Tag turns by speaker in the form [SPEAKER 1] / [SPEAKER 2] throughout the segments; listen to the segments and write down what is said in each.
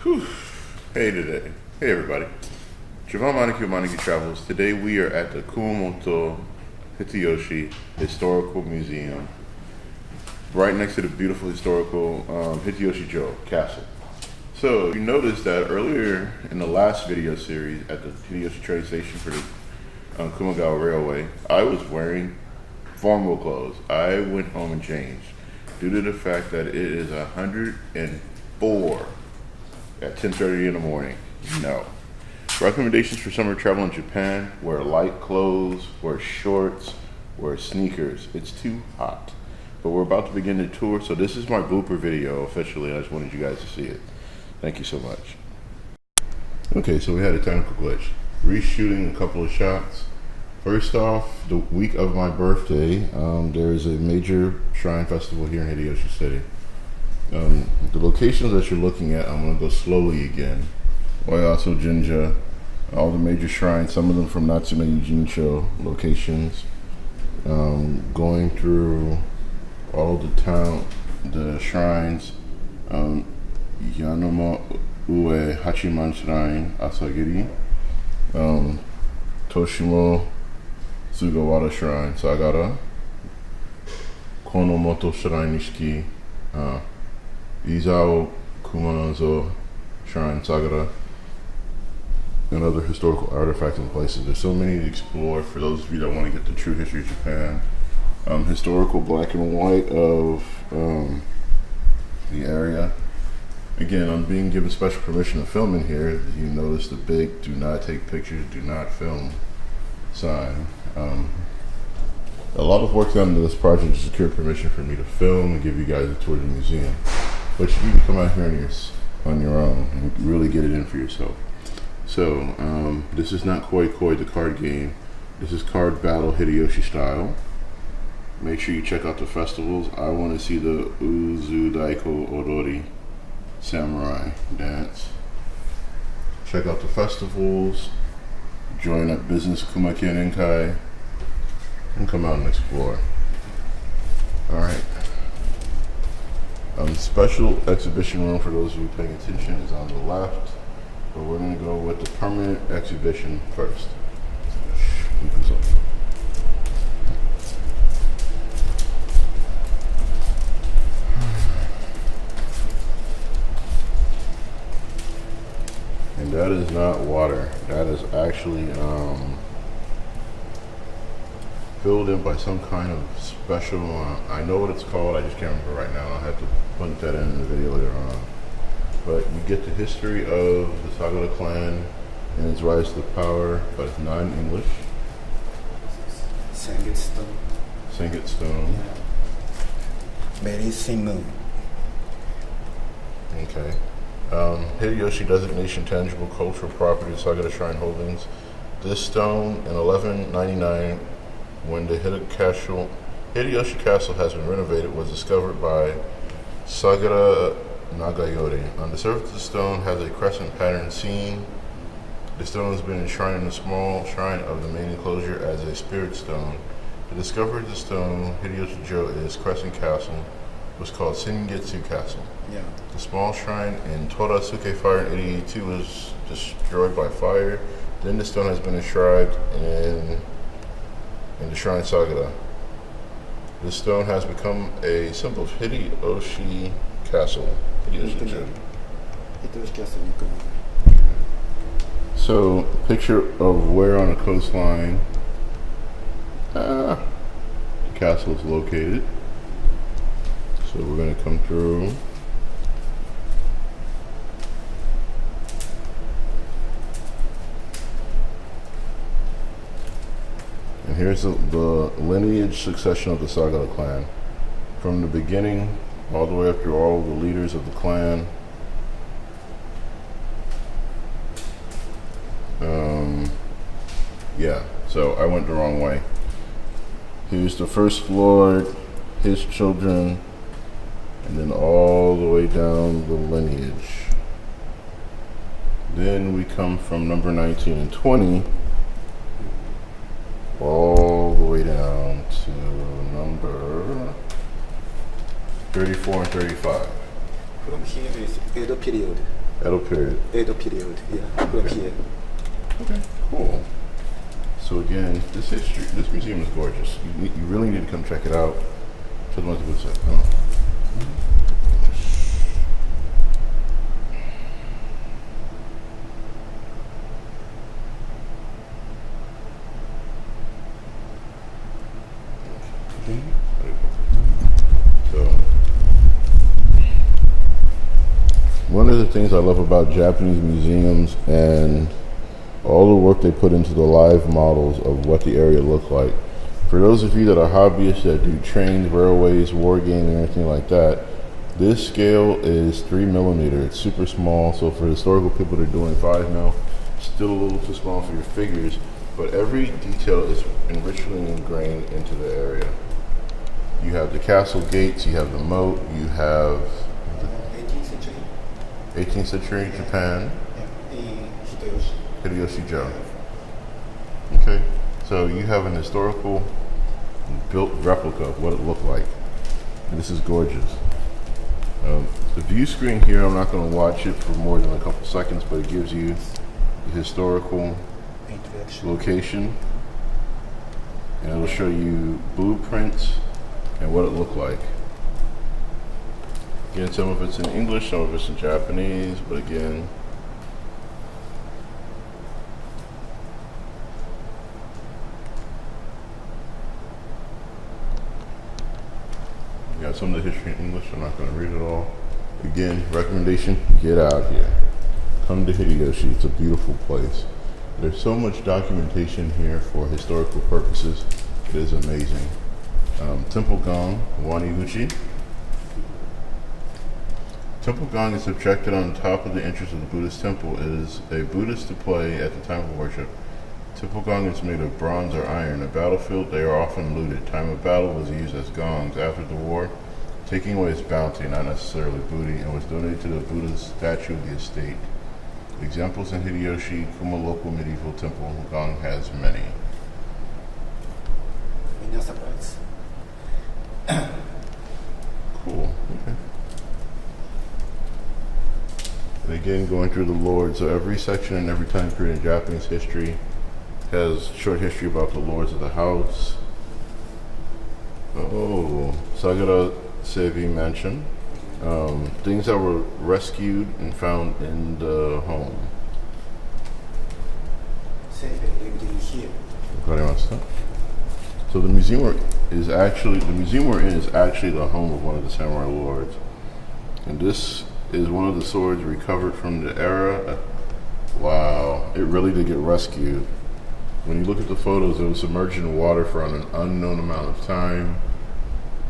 [SPEAKER 1] Whew. Hey everybody. Javon Montague Travels. Today we are at the Kumamoto Hitoyoshi Historical Museum, right next to the beautiful historical Hitoyoshi Castle. So you noticed that earlier in the last video series at the Hideyoshi train station for the Kumagawa Railway, I was wearing formal clothes. I went home and changed due to the fact that it is 104 at 10:30 in the morning. No. Recommendations for summer travel in Japan: wear light clothes, wear shorts, wear sneakers. It's too hot. But we're about to begin the tour, so this is my blooper video officially. I just wanted you guys to see it. Thank you so much. Okay, so we had a technical glitch. Reshooting a couple of shots. First off, the week of my birthday, there is a major shrine festival here in Hideyoshi City. The locations that you're looking at, I'm going to go slowly again. Oyasu Jinja, all the major shrines, some of them from Natsume Yujincho locations. Going through all the shrines. Yanoma Ue Hachiman Shrine, Asagiri. Toshimo Sugawara Shrine, Sagara. Konomoto Shrine Nishiki. Izao Kumanozo Shrine, Sagara, and other historical artifacts and places. There's so many to explore for those of you that want to get the true history of Japan. Historical black and white of the area. Again, I'm being given special permission to film in here. You notice the big "do not take pictures, do not film" sign. A lot of work done to this project to secure permission for me to film and give you guys a tour of the museum. But you can come out here on your own and really get it in for yourself. So, this is not Koi Koi, the card game. This is card battle Hideyoshi style. Make sure you check out the festivals. I want to see the Uzu Daiko Odori Samurai dance. Check out the festivals. Join at Business Kumaken Enkai. And come out and explore. Alright. Special exhibition room for those of you paying attention is on the left, but we're going to go with the permanent exhibition first. And that is not water. That is actually filled in by some kind of special, I know what it's called, I just can't remember right now. I'll have to put that in the video later on. But you get the history of the Sagara clan and its rise to power, but it's not in English.
[SPEAKER 2] Sangit Stone.
[SPEAKER 1] Sangit Stone.
[SPEAKER 2] Very simple.
[SPEAKER 1] Okay. Hideyoshi designation tangible cultural property of Sagara Shrine Holdings. This stone in 1199, when the Hideyoshi Castle has been renovated, was discovered by Sagara Nagayori. On the surface of the stone has a crescent pattern seen. The stone has been enshrined in a small shrine of the main enclosure as a spirit stone. The discovery of the stone, Hideyoshi is Crescent Castle, was called Sengetsu Castle.
[SPEAKER 2] Yeah.
[SPEAKER 1] The small shrine in Torasuke Fire in 1882 was destroyed by fire. Then the stone has been enshrined in the Shrine Sagara. This stone has become a symbol of Hideyoshi Castle.
[SPEAKER 2] Hideyoshi Castle.
[SPEAKER 1] So, picture of where on the coastline the castle is located. So we're going to come through. And here's the lineage succession of the Sagara clan. From the beginning, all the way up through all the leaders of the clan. Yeah, so I went the wrong way. Here's the first lord, his children, and then all the way down the lineage. Then we come from number 19 and 20 all the way down to number 34 and 35.
[SPEAKER 2] From here is Edo period.
[SPEAKER 1] Edo period.
[SPEAKER 2] Edo period, yeah, from
[SPEAKER 1] Okay.
[SPEAKER 2] here.
[SPEAKER 1] Okay, cool. So again, this history, this museum is gorgeous. You really need to come check it out.ちょっと待ってください。So, one of the things I love about Japanese museums and all the work they put into the live models of what the area looked like. For those of you that are hobbyists that do trains, railways, war games, and everything like that, this scale is 3mm. It's super small, so for historical people that are doing 5mm, still a little too small for your figures, but every detail is richly ingrained into the area. You have the castle gates, you have the moat, you have
[SPEAKER 2] 18th century,
[SPEAKER 1] 18th century Japan,
[SPEAKER 2] yeah, in Hitoyoshi.
[SPEAKER 1] Hitoyoshi. Okay, so you have an historical built replica of what it looked like. And this is gorgeous. The view screen here, I'm not going to watch it for more than a couple seconds, but it gives you the historical location, and it'll show you blueprints and what it looked like. Again, some of it's in English, some of it's in Japanese, but again, you got some of the history in English. I'm not going to read it all. Again, recommendation, get out here. Come to Hitoyoshi. It's a beautiful place. There's so much documentation here for historical purposes. It is amazing. Temple Gong, Waniguchi. Temple Gong is subjected on top of the entrance of the Buddhist temple. It is a Buddhist display at the time of worship. Temple Gong is made of bronze or iron. A battlefield, they are often looted. Time of battle was used as gongs. After the war, taking away its bounty, not necessarily booty, and was donated to the Buddhist statue of the estate. Examples in Hideyoshi, Kuma local medieval temple, Gong has many. Cool. Okay. And again, going through the lords, so every section and every time period in Japanese history has short history about the lords of the house. Oh, Sagara Sevi Mansion. Things that were rescued and found in the home.
[SPEAKER 2] lived in here.
[SPEAKER 1] So the museum we're in is actually the home of one of the samurai lords. And this is one of the swords recovered from the era. Wow, it really did get rescued. When you look at the photos, it was submerged in water for an unknown amount of time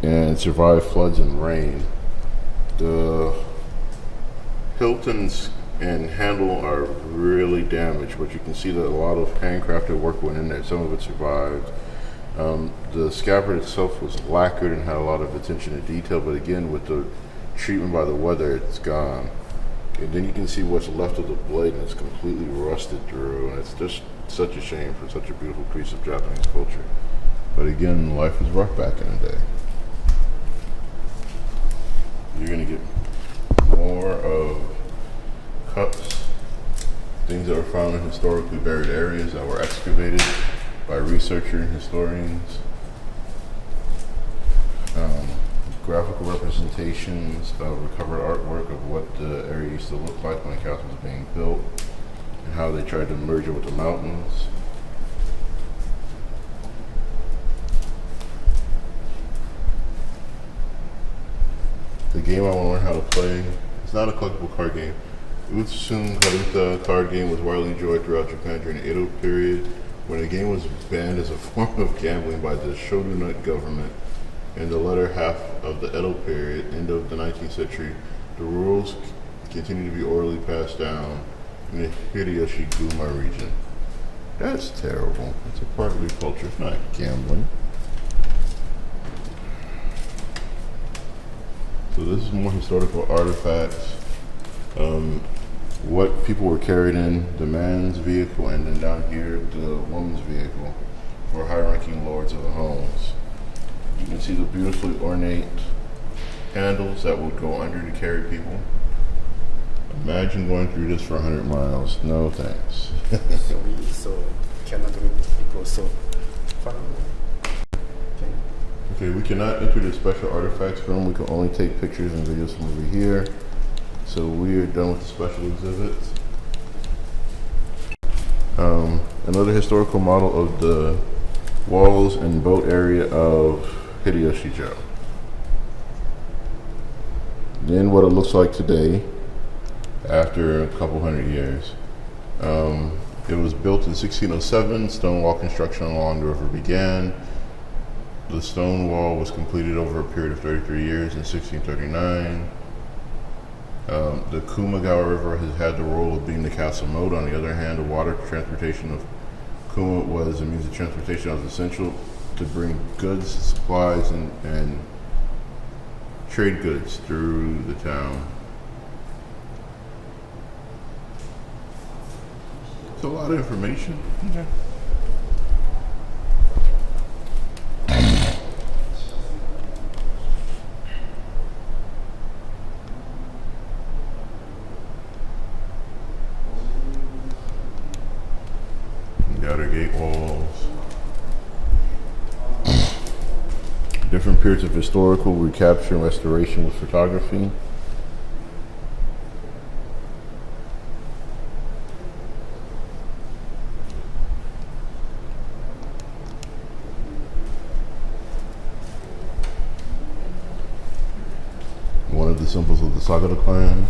[SPEAKER 1] and survived floods and rain. The hilt and handle are really damaged, but you can see that a lot of handcrafted work went in there. Some of it survived. The scabbard itself was lacquered and had a lot of attention to detail, but again, with the treatment by the weather, it's gone. And then you can see what's left of the blade, and it's completely rusted through, and it's just such a shame for such a beautiful piece of Japanese culture. But again, life was rough back in the day. You're going to get more of cups, things that were found in historically buried areas that were excavated by researchers and historians. Graphical representations of recovered artwork of what the area used to look like when the castle was being built and how they tried to merge it with the mountains. The game I want to learn how to play, it's not a collectible card game. Muesum Karuta card game was widely enjoyed throughout Japan during the Edo period, when the game was banned as a form of gambling by the shogunate government. In the latter half of the Edo period, end of the 19th century, the rules continue to be orally passed down in the Hideyoshi-Guma region. That's terrible. It's a part of the culture. It's not gambling. So this is more historical artifacts. What people were carried in, the man's vehicle, and then down here, the woman's vehicle for high-ranking lords of the homes. You can see the beautifully ornate handles that would go under to carry people. Imagine going through this for 100 miles. No thanks.
[SPEAKER 2] So we cannot meet people so far. Okay.
[SPEAKER 1] Okay, we cannot enter the special artifacts room. We can only take pictures and videos from over here. So we are done with the special exhibits. Another historical model of the walls and boat area of Hitoyoshi-jo. Then what it looks like today, after a couple hundred years. It was built in 1607. Stone wall construction along the river began. The stone wall was completed over a period of 33 years in 1639. The Kumagawa River has had the role of being the castle moat. On the other hand, the water transportation of Kuma was a means of transportation that was essential to bring goods, supplies, and trade goods through the town. It's a lot of information. Okay. The outer gate walls. Different periods of historical recapture and restoration with photography. One of the symbols of the Sagara clan.